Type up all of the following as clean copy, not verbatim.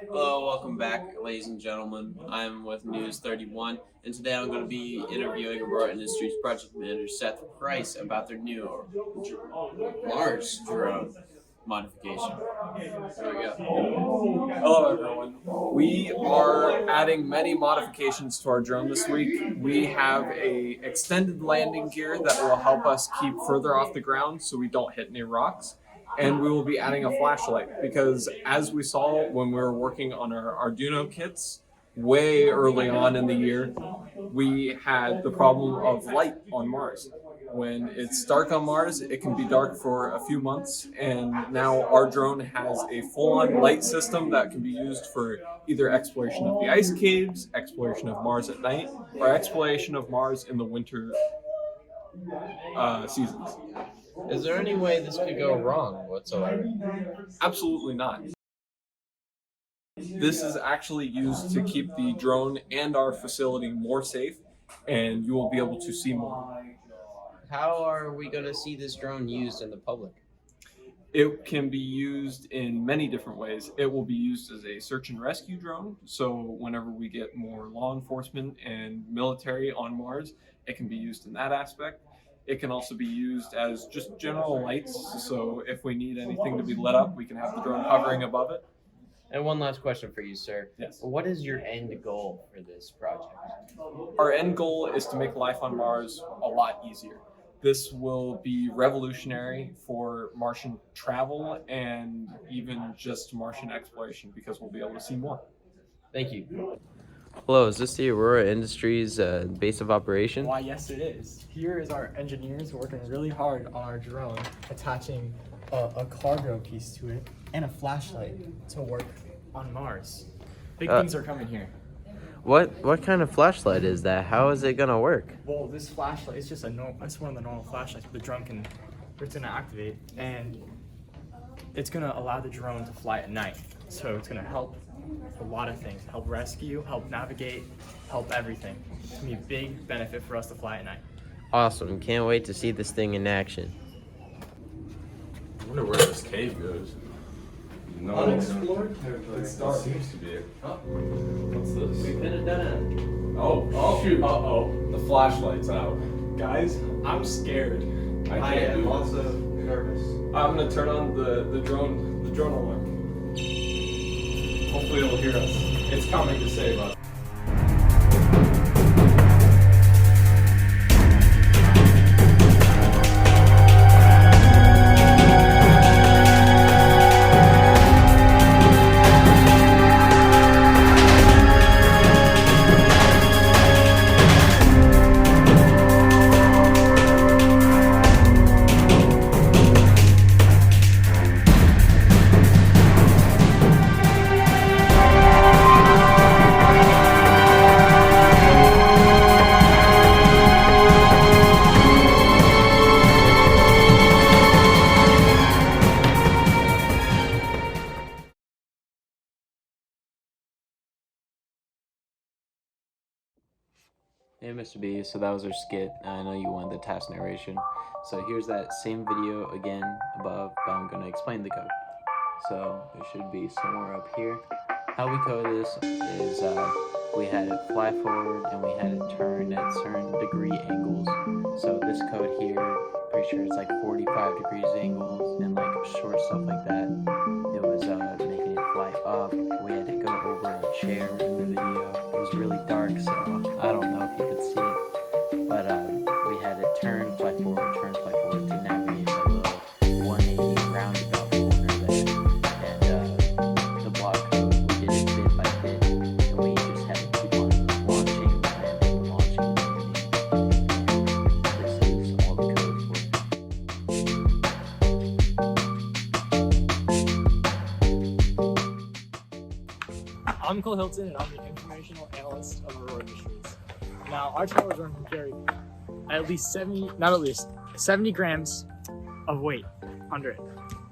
Hello, welcome back, ladies and gentlemen. I'm with News 31, and today I'm going to be interviewing Aurora Industries project manager Seth Price about their new Mars drone modification. There we go. Hello everyone. We are adding many modifications to our drone this week. We have a extended landing gear that will help us keep further off the ground so we don't hit any rocks. And we will be adding a flashlight because as we saw when we were working on our Arduino kits way early on in the year, we had the problem of light on Mars. When it's dark on Mars, it can be dark for a few months, and now our drone has a full-on light system that can be used for either exploration of the ice caves, exploration of Mars at night, or exploration of Mars in the winter seasons. Is there any way this could go wrong whatsoever? Absolutely not. This is actually used to keep the drone and our facility more safe, and you will be able to see more. How are we going to see this drone used in the public? It can be used in many different ways. It will be used as a search and rescue drone. So whenever we get more law enforcement and military on Mars, it can be used in that aspect. It can also be used as just general lights. So if we need anything to be lit up, we can have the drone hovering above it. And one last question for you, sir. Yes. What is your end goal for this project? Our end goal is to make life on Mars a lot easier. This will be revolutionary for Martian travel and even just Martian exploration because we'll be able to see more. Thank you. Hello, is this the Aurora Industries base of operation? Why, yes it is. Here is our engineers working really hard on our drone, attaching a cargo piece to it and a flashlight to work on Mars. Big things are coming here. What kind of flashlight is that? How is it gonna work? Well, this flashlight is just it's one of the normal flashlights the drone it's gonna activate, and it's gonna allow the drone to fly at night. So it's gonna help a lot of things, help rescue, help navigate, help everything. It's gonna be a big benefit for us to fly at night. Awesome, can't wait to see this thing in action. I wonder where this cave goes. No, Unexplored? It seems to be. What's this? We could have done Oh, shoot. Uh-oh. The flashlight's out. Guys, I'm scared. I can't do this. nervous. I'm gonna turn on the drone alarm. Hopefully it'll hear us. It's coming to save us. Hey, Mr. B, so that was our skit. I know you wanted the task narration. So here's that same video again above, but I'm going to explain the code. So it should be somewhere up here. How we code this is we had it fly forward and we had it turn at certain degree angles. So this code here, pretty sure it's like 45 degrees angles and like short stuff like that. It was making it fly up. We had to go over a chair in the video. It was really dark, so I don't know if you could see it. But we had it turn, fly forward to navigate a little 180 roundabout corner there. And the block code, we did it bit by bit, and we just had to keep on launching, landing, launching, landing. This is all the code for it. I'm Cole Hilton, and I'm the informational analyst of Aurora Industries. Now, our tower drone can carry at least 70 grams of weight under it,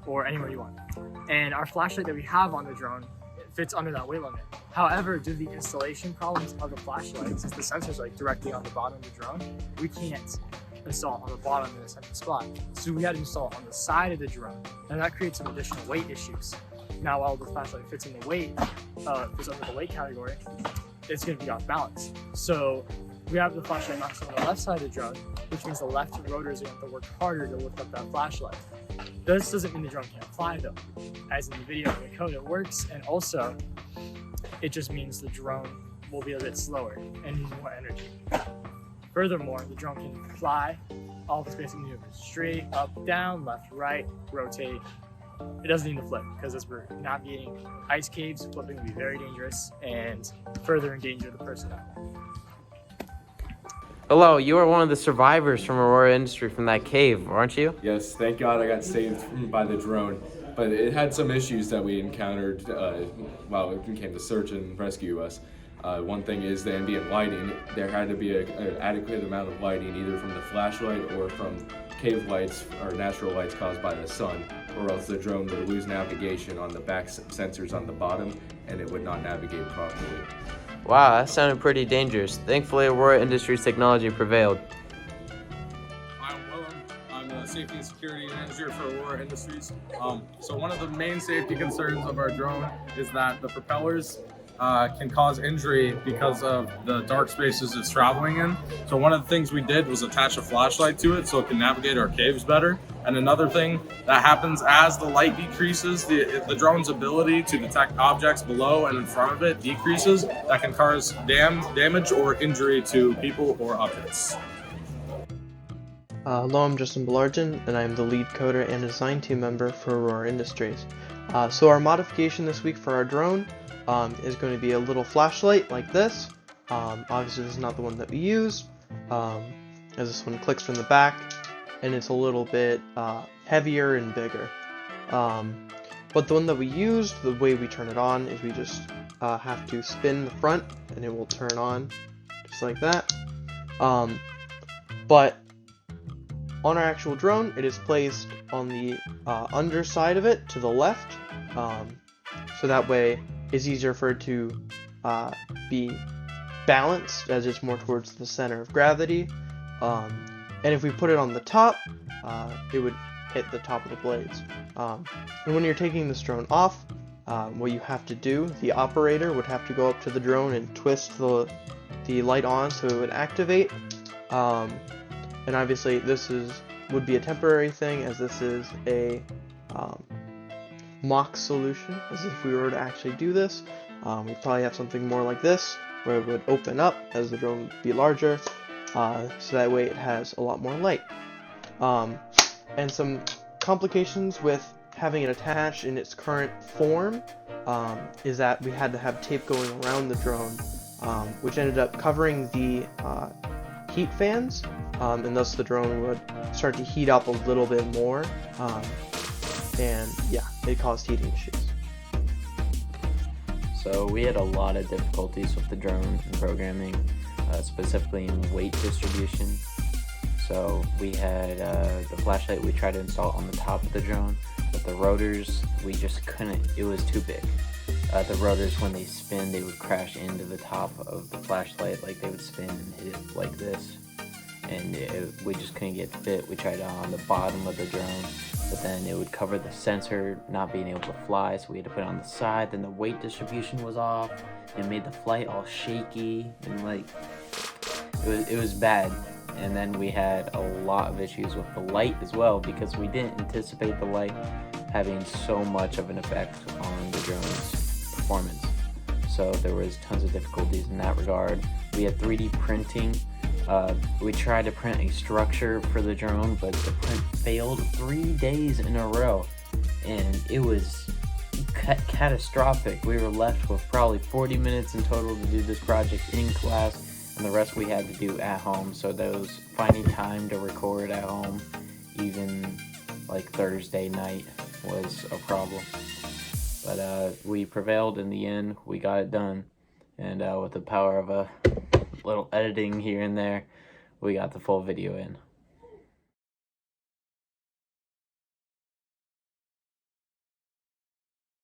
or anywhere you want. And our flashlight that we have on the drone fits under that weight limit. However, due to the installation problems of the flashlight, since the sensor's like directly on the bottom of the drone, we can't install it on the bottom in a central spot. So we had to install it on the side of the drone, and that creates some additional weight issues. Now, while the flashlight fits in the weight, fits under the weight category, it's going to be off balance. So we have the flashlight mounted on the left side of the drone, which means the left rotors are going to have to work harder to lift up that flashlight. This doesn't mean the drone can't fly though. As in the video in the code, it works, and also it just means the drone will be a bit slower and use more energy. Furthermore, the drone can fly all of its basic maneuvers: straight, up, down, left, right, rotate. It doesn't need to flip, because as we're navigating ice caves, flipping will be very dangerous and further endanger the personnel. Hello, you are one of the survivors from Aurora Industry from that cave, aren't you? Yes, thank God I got saved by the drone, but it had some issues that we encountered while it came to search and rescue us. One thing is the ambient lighting. There had to be an adequate amount of lighting, either from the flashlight or from cave lights or natural lights caused by the sun, or else the drone would lose navigation on the back sensors on the bottom and it would not navigate properly. Wow, that sounded pretty dangerous. Thankfully, Aurora Industries technology prevailed. I'm Willem. I'm the safety and security manager for Aurora Industries. So one of the main safety concerns of our drone is that the propellers can cause injury because of the dark spaces it's traveling in. So one of the things we did was attach a flashlight to it so it can navigate our caves better. And another thing that happens as the light decreases, the drone's ability to detect objects below and in front of it decreases. That can cause damage or injury to people or objects. Hello, I'm Justin Belargin, and I'm the lead coder and design team member for Aurora Industries. So our modification this week for our drone is going to be a little flashlight like this. Obviously this is not the one that we use, as this one clicks from the back, and it's a little bit heavier and bigger. But the one that we used, the way we turn it on is we just have to spin the front and it will turn on just like that. But on our actual drone, it is placed on the underside of it to the left, so that way it's easier for it to be balanced as it's more towards the center of gravity. And if we put it on the top, it would hit the top of the blades. And when you're taking this drone off, what you have to do, the operator would have to go up to the drone and twist the light on so it would activate. And obviously this would be a temporary thing, as this is a mock solution, as if we were to actually do this. We'd probably have something more like this, where it would open up as the drone would be larger, so that way it has a lot more light. And some complications with having it attached in its current form is that we had to have tape going around the drone, which ended up covering the heat fans, and thus the drone would start to heat up a little bit more, and yeah, it caused heating issues. So we had a lot of difficulties with the drone and programming, specifically in weight distribution. So we had the flashlight we tried to install on the top of the drone, but the rotors, we just couldn't, it was too big. The rotors, when they spin, they would crash into the top of the flashlight, like they would spin and hit it like this. And we just couldn't get fit. We tried it on the bottom of the drone, but then it would cover the sensor not being able to fly, so we had to put it on the side. Then the weight distribution was off. It made the flight all shaky, and like it was bad. And then we had a lot of issues with the light as well, because we didn't anticipate the light having so much of an effect on the drone's performance. So there was tons of difficulties in that regard. We had 3D printing. We tried to print a structure for the drone, but the print failed 3 days in a row, and it was catastrophic. We were left with probably 40 minutes in total to do this project in class, and the rest we had to do at home. So those finding time to record at home, even like Thursday night, was a problem. But we prevailed in the end. We got it done, and with the power of a little editing here and there, we got the full video in.